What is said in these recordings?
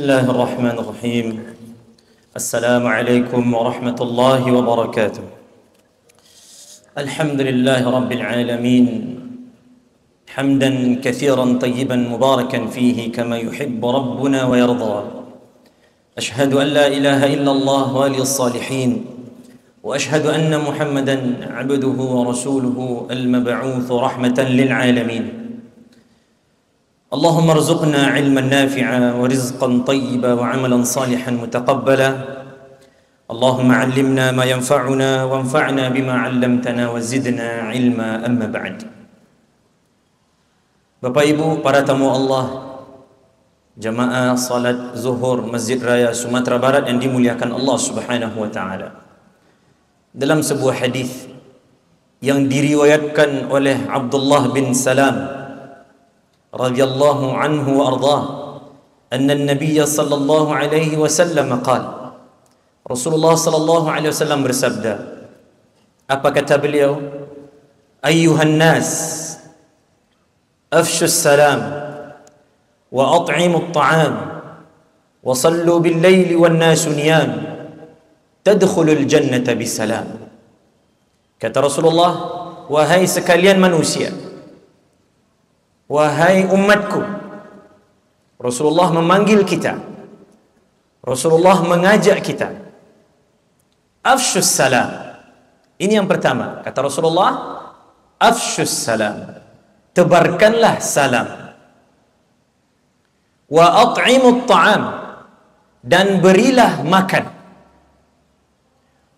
الله الرحمن الرحيم. السلام عليكم ورحمة الله وبركاته. الحمد لله رب العالمين، حمدا كثيرا طيبا مباركا فيه كما يحب ربنا ويرضى. أشهد أن لا إله إلا الله ولي الصالحين، وأشهد أن محمدا عبده ورسوله المبعوث رحمة للعالمين. اللهم ارزقنا علما نافعا ورزقا طيبا وعملا صالحا متقبلا. اللهم علمنا ما ينفعنا وانفعنا بما علمتنا وزدنا علما. أما بعد. Bapak Ibu, para tamu Allah, jamaah salat zuhur Masjid Raya Sumatera Barat yang dimuliakan Allah Subhanahu wa taala. Dalam sebuah hadis yang diriwayatkan oleh Abdullah bin Salam radhiyallahu anhu wa ardhah, anna an-nabiy sallallahu alaihi wasallam qala, Rasulullah sallallahu alaihi wasallam bersabda, apa kata beliau? Ayyuhan nas, afshu salam wa at'imu at-ta'am wa sallu bil-laili wan-nasu niyam tadkhulul jannata bisalam. Kata Rasulullah, wahai sekalian manusia, wahai umatku. Rasulullah memanggil kita, Rasulullah mengajak kita. Afshus salam. Ini yang pertama, kata Rasulullah, afshus salam, tebarkanlah salam. Wa at'imut ta'am, dan berilah makan.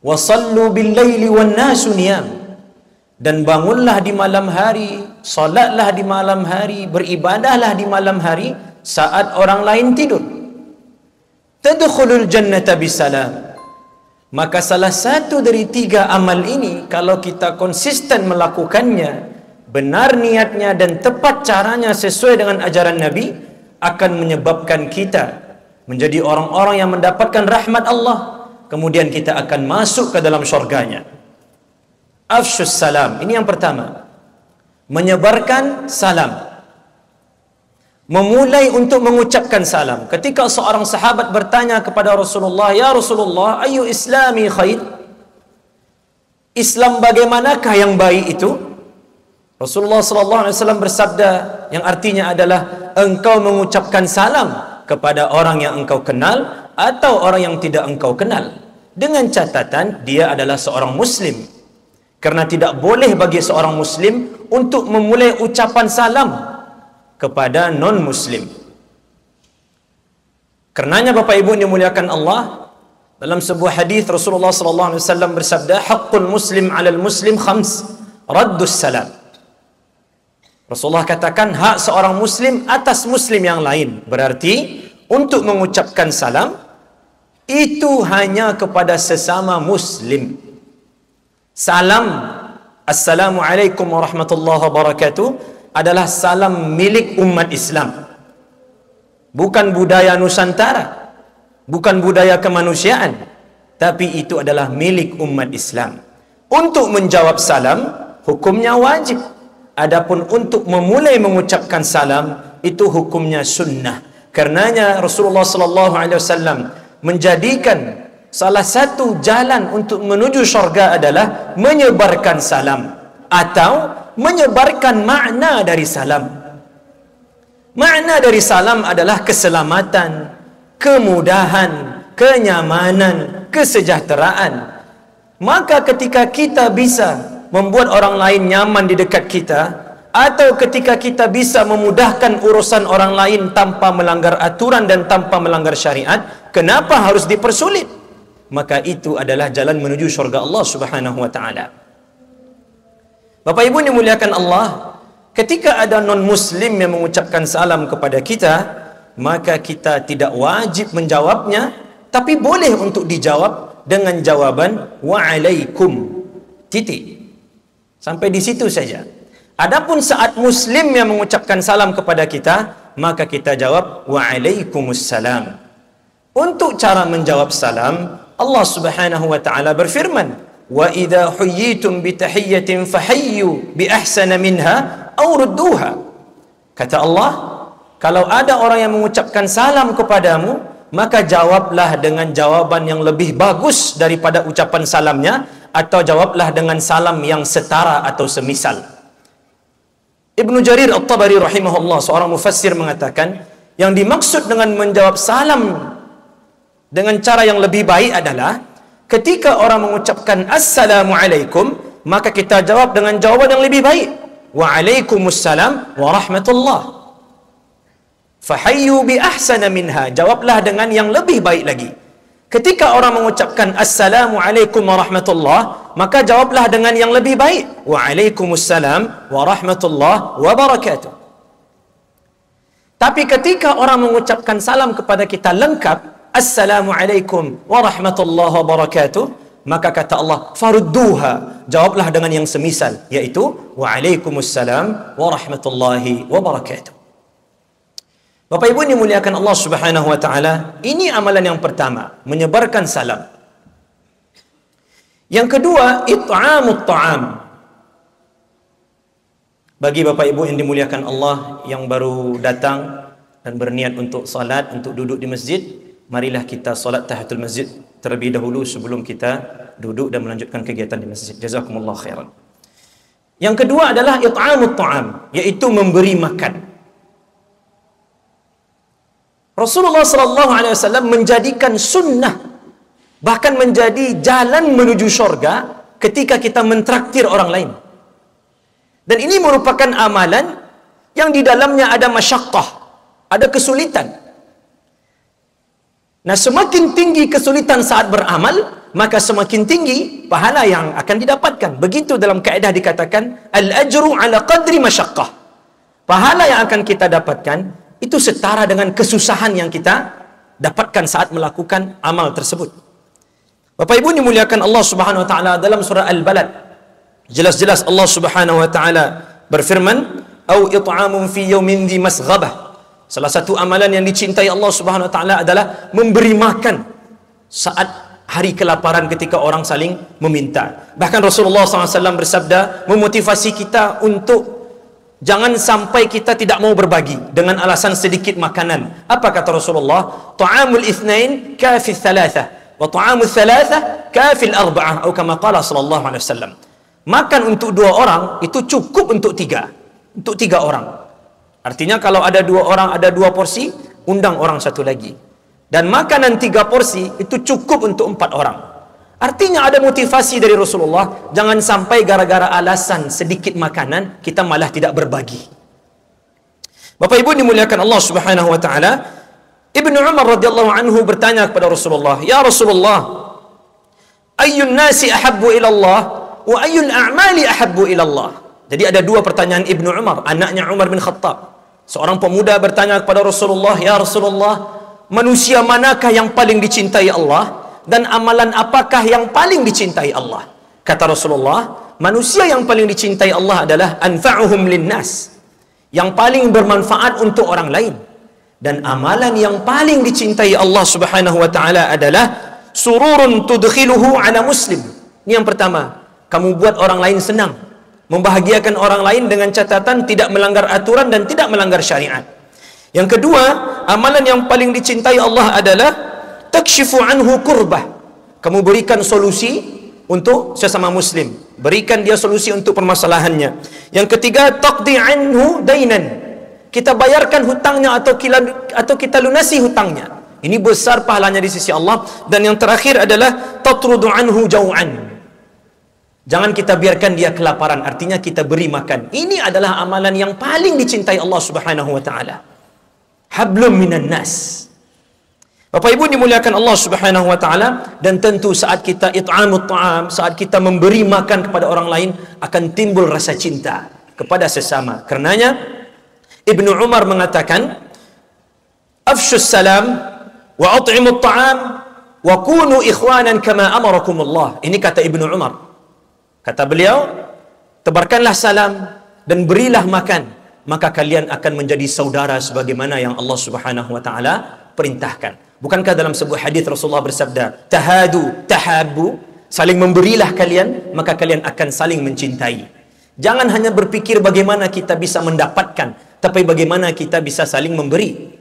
Wa sallu bil laili wan nasu niyam, dan bangunlah di malam hari, salatlah di malam hari, beribadahlah di malam hari saat orang lain tidur. Tadkhulul jannata bisalam. Maka salah satu dari tiga amal ini, kalau kita konsisten melakukannya, benar niatnya dan tepat caranya sesuai dengan ajaran Nabi, akan menyebabkan kita menjadi orang-orang yang mendapatkan rahmat Allah. Kemudian kita akan masuk ke dalam syurganya. Afshus salam, ini yang pertama, menyebarkan salam, memulai untuk mengucapkan salam. Ketika seorang sahabat bertanya kepada Rasulullah, ya Rasulullah, ayu islami khair, Islam bagaimanakah yang baik itu? Rasulullah SAW bersabda, yang artinya adalah engkau mengucapkan salam kepada orang yang engkau kenal atau orang yang tidak engkau kenal, dengan catatan dia adalah seorang muslim. Karena tidak boleh bagi seorang muslim untuk memulai ucapan salam kepada non-muslim. Karenanya Bapak Ibu dimuliakan Allah, dalam sebuah hadis Rasulullah SAW bersabda, haqqul muslim 'alal muslim khams, raddus salam. Rasulullah katakan hak seorang muslim atas muslim yang lain, berarti untuk mengucapkan salam itu hanya kepada sesama muslim. Salam Assalamualaikum warahmatullahi wabarakatuh adalah salam milik umat Islam, bukan budaya Nusantara, bukan budaya kemanusiaan, tapi itu adalah milik umat Islam. Untuk menjawab salam hukumnya wajib, adapun untuk memulai mengucapkan salam itu hukumnya sunnah. Karenanya Rasulullah SAW menjadikan salah satu jalan untuk menuju syurga adalah menyebarkan salam atau menyebarkan makna dari salam. Makna dari salam adalah keselamatan, kemudahan, kenyamanan, kesejahteraan. Maka ketika kita bisa membuat orang lain nyaman di dekat kita, atau ketika kita bisa memudahkan urusan orang lain tanpa melanggar aturan dan tanpa melanggar syariat, kenapa harus dipersulit? Maka itu adalah jalan menuju syurga Allah Subhanahu wa taala. Bapak Ibu dimuliakan Allah, ketika ada non-muslim yang mengucapkan salam kepada kita, maka kita tidak wajib menjawabnya, tapi boleh untuk dijawab dengan jawaban wa'alaikum, titik. Sampai di situ saja. Adapun saat muslim yang mengucapkan salam kepada kita, maka kita jawab wa'alaikumussalam. Untuk cara menjawab salam, Allah Subhanahu wa taala berfirman, wa idza huyyitum bi tahiyyatin fahayyu bi ahsana minha aw rudduha. Kata Allah, kalau ada orang yang mengucapkan salam kepadamu, maka jawablah dengan jawaban yang lebih bagus daripada ucapan salamnya, atau jawablah dengan salam yang setara atau semisal. Ibnu Jarir At-Tabari rahimahullah, seorang mufassir, mengatakan yang dimaksud dengan menjawab salam dengan cara yang lebih baik adalah ketika orang mengucapkan Assalamualaikum, maka kita jawab dengan jawaban yang lebih baik, Waalaikumsalam warahmatullah. Fahayyu bi ahsana minha, jawablah dengan yang lebih baik lagi. Ketika orang mengucapkan Assalamualaikum warahmatullah, maka jawablah dengan yang lebih baik, Waalaikumsalam warahmatullah wabarakatuh. Tapi ketika orang mengucapkan salam kepada kita lengkap, Assalamualaikum warahmatullah wabarakatuh, maka kata Allah, farudduha, jawablah dengan yang semisal, yaitu Waalaikumsalam warahmatullahi wabarakatuh. Bapak Ibu dimuliakan Allah Subhanahu wa taala, ini amalan yang pertama, menyebarkan salam. Yang kedua, it'amut ta'am. Bagi Bapak Ibu yang dimuliakan Allah yang baru datang dan berniat untuk salat, untuk duduk di masjid, marilah kita salat tahiyatul masjid terlebih dahulu sebelum kita duduk dan melanjutkan kegiatan di masjid. Jazakumullah khairan. Yang kedua adalah it'amut ta'am, yaitu memberi makan. Rasulullah SAW menjadikan sunnah, bahkan menjadi jalan menuju syurga ketika kita mentraktir orang lain. Dan ini merupakan amalan yang di dalamnya ada masyaqqah, ada kesulitan. Nah, semakin tinggi kesulitan saat beramal, maka semakin tinggi pahala yang akan didapatkan. Begitu dalam kaedah dikatakan, al-ajru ala qadri masyaqqah. Pahala yang akan kita dapatkan itu setara dengan kesusahan yang kita dapatkan saat melakukan amal tersebut. Bapak Ibu dimuliakan Allah Subhanahu wa taala, dalam surah Al-Balad jelas-jelas Allah Subhanahu wa taala berfirman, au it'amun fi yaumin dhi masghabah. Salah satu amalan yang dicintai Allah Subhanahu wa taala adalah memberi makan saat hari kelaparan ketika orang saling meminta. Bahkan Rasulullah SAW bersabda memotivasi kita untuk jangan sampai kita tidak mau berbagi dengan alasan sedikit makanan. Apa kata Rasulullah? Ta'amul ithnain kafi thalatha, wa ta'amul thalatha kafi al-arba'ah, atau kama qala sallallahu alaihi wasallam. Makan untuk 2 orang itu cukup untuk 3. Untuk 3 orang. Artinya kalau ada 2 orang, ada 2 porsi, undang orang 1 lagi. Dan makanan 3 porsi itu cukup untuk 4 orang. Artinya ada motivasi dari Rasulullah, jangan sampai gara-gara alasan sedikit makanan kita malah tidak berbagi. Bapak Ibu dimuliakan Allah Subhanahu wa taala, Ibnu Umar radhiyallahu anhu bertanya kepada Rasulullah, "Ya Rasulullah, ayyun nasi ahabbu ila Allah wa ayyul a'mali ahabbu ila Allah?" Jadi ada 2 pertanyaan Ibnu Umar, anaknya Umar bin Khattab. Seorang pemuda bertanya kepada Rasulullah, "Ya Rasulullah, manusia manakah yang paling dicintai Allah? Dan amalan apakah yang paling dicintai Allah?" Kata Rasulullah, manusia yang paling dicintai Allah adalah anfa'uhum linnas, yang paling bermanfaat untuk orang lain. Dan amalan yang paling dicintai Allah Subhanahu wa taala adalah sururun tudkhiluhu ala muslim. Ini yang pertama, kamu buat orang lain senang, membahagiakan orang lain dengan catatan tidak melanggar aturan dan tidak melanggar syariat. Yang kedua, amalan yang paling dicintai Allah adalah takshifu anhu kurbah, kamu berikan solusi untuk sesama muslim, berikan dia solusi untuk permasalahannya. Yang ketiga, taqdi anhu dainan, kita bayarkan hutangnya atau kita lunasi hutangnya. Ini besar pahalanya di sisi Allah. Dan yang terakhir adalah tatrudu anhu jau'an, jangan kita biarkan dia kelaparan, artinya kita beri makan. Ini adalah amalan yang paling dicintai Allah Subhanahu wa taala. Hablum minan nas. Bapak Ibu dimuliakan Allah Subhanahu wa taala, dan tentu saat kita it'amut ta'am, saat kita memberi makan kepada orang lain, akan timbul rasa cinta kepada sesama. Karenanya Ibnu Umar mengatakan, afshus salam wa at'imut ta'am wa kunu ikhwanan kama amarakumullah. Ini kata Ibnu Umar. Kata beliau, tebarkanlah salam dan berilah makan, maka kalian akan menjadi saudara sebagaimana yang Allah Subhanahu wa taala perintahkan. Bukankah dalam sebuah hadis Rasulullah bersabda, tahadu tahabu, saling memberilah kalian, maka kalian akan saling mencintai. Jangan hanya berpikir bagaimana kita bisa mendapatkan, tapi bagaimana kita bisa saling memberi.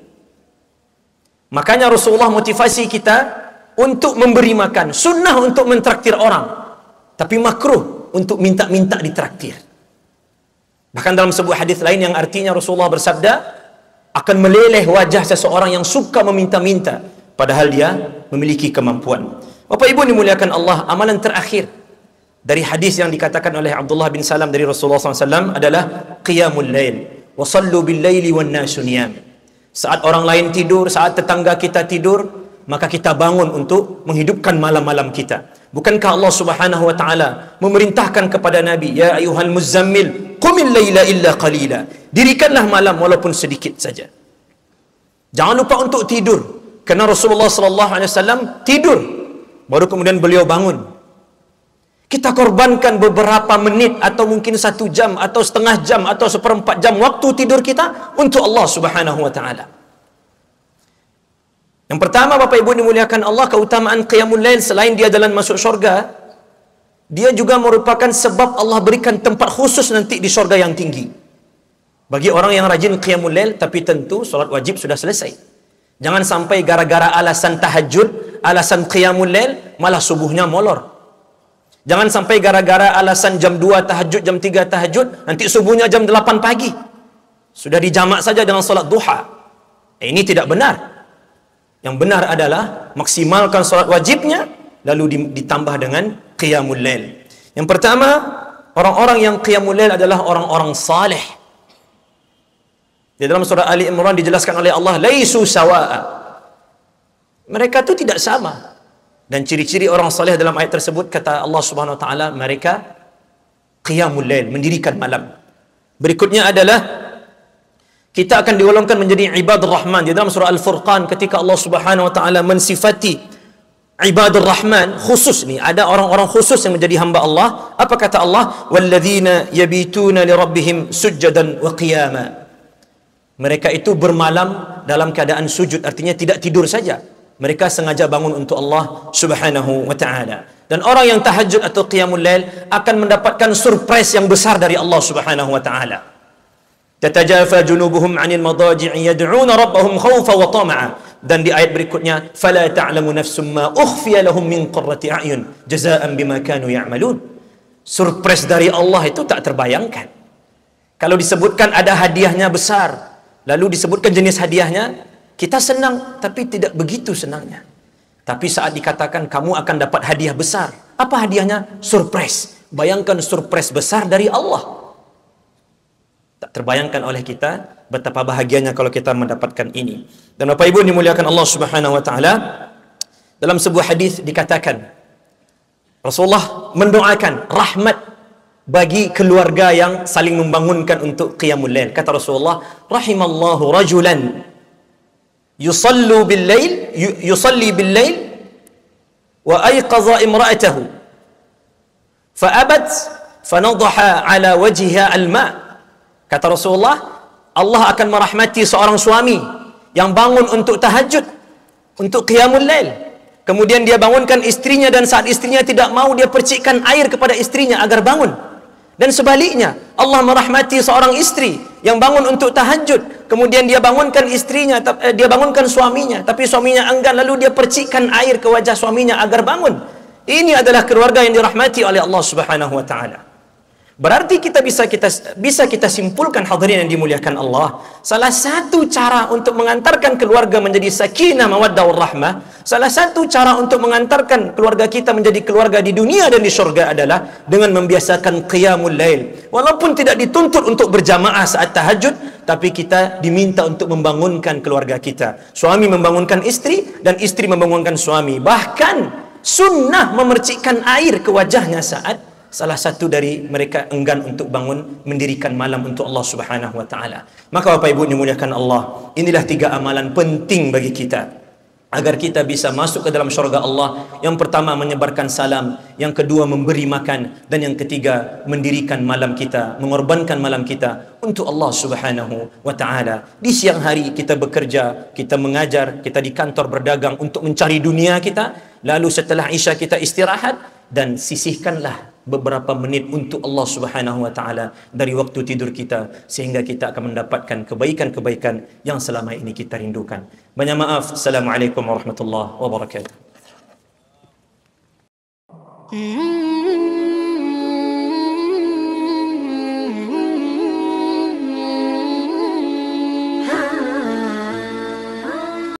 Makanya Rasulullah motivasi kita untuk memberi makan. Sunnah untuk mentraktir orang, tapi makruh untuk minta-minta ditraktir. Bahkan dalam sebuah hadis lain yang artinya Rasulullah bersabda, akan meleleh wajah seseorang yang suka meminta-minta, padahal dia memiliki kemampuan. Bapak Ibu dimuliakan Allah, amalan terakhir dari hadis yang dikatakan oleh Abdullah bin Salam dari Rasulullah SAW adalah qiyamul lail. Wa sallu bil laili wan nasu niyam. Saat orang lain tidur, saat tetangga kita tidur, maka kita bangun untuk menghidupkan malam-malam kita. Bukankah Allah Subhanahu wa taala memerintahkan kepada Nabi, ya ayuhal muzammil qumil laila illa qalila. Dirikanlah malam walaupun sedikit saja. Jangan lupa untuk tidur, karena Rasulullah sallallahu alaihi wasallam tidur baru kemudian beliau bangun. Kita korbankan beberapa menit atau mungkin 1 jam atau setengah jam atau seperempat jam waktu tidur kita untuk Allah Subhanahu wa taala. Yang pertama, Bapak Ibu dimuliakan Allah, keutamaan qiyamul lail selain dia jalan masuk syurga, dia juga merupakan sebab Allah berikan tempat khusus nanti di syurga yang tinggi bagi orang yang rajin qiyamul lail. Tapi tentu solat wajib sudah selesai. Jangan sampai gara-gara alasan tahajud, alasan qiyamul lail, malah subuhnya molor. Jangan sampai gara-gara alasan jam 2 tahajud, jam 3 tahajud, nanti subuhnya jam 8 pagi. Sudah dijamak saja dengan solat duha. Ini tidak benar. Yang benar adalah maksimalkan solat wajibnya, lalu ditambah dengan qiyamul lail. Yang pertama, orang-orang yang qiyamul lail adalah orang-orang saleh. Di dalam surah Ali Imran dijelaskan oleh Allah, laisu sawa'a. Mereka itu tidak sama. Dan ciri-ciri orang saleh dalam ayat tersebut, kata Allah Subhanahu wa taala, mereka qiyamul lail, mendirikan malam. Berikutnya adalah kita akan digolongkan menjadi ibadur rahman. Di dalam surah Al-Furqan ketika Allah Subhanahu wa taala mensifati ibadur rahman khusus, nih ada orang-orang khusus yang menjadi hamba Allah. Apa kata Allah? Walladzina yabituna lirabbihim sujjadan wa qiyama. Mereka itu bermalam dalam keadaan sujud, artinya tidak tidur saja. Mereka sengaja bangun untuk Allah Subhanahu wa ta'ala. Dan orang yang tahajud atau qiyamul lail akan mendapatkan surprise yang besar dari Allah Subhanahu wa ta'ala. Tatajafa junubuhum 'anil madaji'i yad'una rabbahum khawfa wa tama'a. Dan di ayat berikutnya, fala ta'lamu nafsum ma ukhfiya lahum min qurrati a'yun jazaa'an bima kanu ya'malun. Surprise dari Allah itu tak terbayangkan. Kalau disebutkan ada hadiahnya besar, lalu disebutkan jenis hadiahnya, kita senang, tapi tidak begitu senangnya. Tapi saat dikatakan kamu akan dapat hadiah besar, apa hadiahnya? Surprise. Bayangkan surprise besar dari Allah. Tak terbayangkan oleh kita betapa bahagianya kalau kita mendapatkan ini. Dan Bapak Ibu dimuliakan Allah Subhanahu wa taala, dalam sebuah hadis dikatakan Rasulullah mendoakan rahmat bagi keluarga yang saling membangunkan untuk qiyamul lail. Kata Rasulullah, rahimallahu rajulan yusalli bil lail wa ayqadha imra'atahu fa abat fanadha ala wajhiha al-ma. Kata Rasulullah, Allah akan merahmati seorang suami yang bangun untuk tahajud, untuk qiyamul lail, kemudian dia bangunkan istrinya, dan saat istrinya tidak mau, dia percikkan air kepada istrinya agar bangun. Dan sebaliknya, Allah merahmati seorang istri yang bangun untuk tahajud, kemudian dia bangunkan istrinya, dia bangunkan suaminya, tapi suaminya enggan, lalu dia percikkan air ke wajah suaminya agar bangun. Ini adalah keluarga yang dirahmati oleh Allah Subhanahu wa taala. Berarti kita bisa kita simpulkan, hadirin yang dimuliakan Allah, salah satu cara untuk mengantarkan keluarga menjadi sakinah, mawaddah, warahmah, salah satu cara untuk mengantarkan keluarga kita menjadi keluarga di dunia dan di surga adalah dengan membiasakan qiyamul lail. Walaupun tidak dituntut untuk berjamaah saat tahajud, tapi kita diminta untuk membangunkan keluarga kita. Suami membangunkan istri dan istri membangunkan suami. Bahkan sunnah memercikkan air ke wajahnya saat salah satu dari mereka enggan untuk bangun mendirikan malam untuk Allah Subhanahu wa taala. Maka Bapak Ibu dimuliakan Allah, inilah 3 amalan penting bagi kita agar kita bisa masuk ke dalam syurga Allah. Yang pertama, menyebarkan salam, yang kedua, memberi makan, dan yang ketiga, mendirikan malam kita, mengorbankan malam kita untuk Allah Subhanahu wa taala. Di siang hari kita bekerja, kita mengajar, kita di kantor berdagang untuk mencari dunia kita, lalu setelah Isya kita istirahat, dan sisihkanlah beberapa menit untuk Allah Subhanahu wa taala dari waktu tidur kita, sehingga kita akan mendapatkan kebaikan-kebaikan yang selama ini kita rindukan. Banyak maaf. Assalamualaikum warahmatullahi wabarakatuh.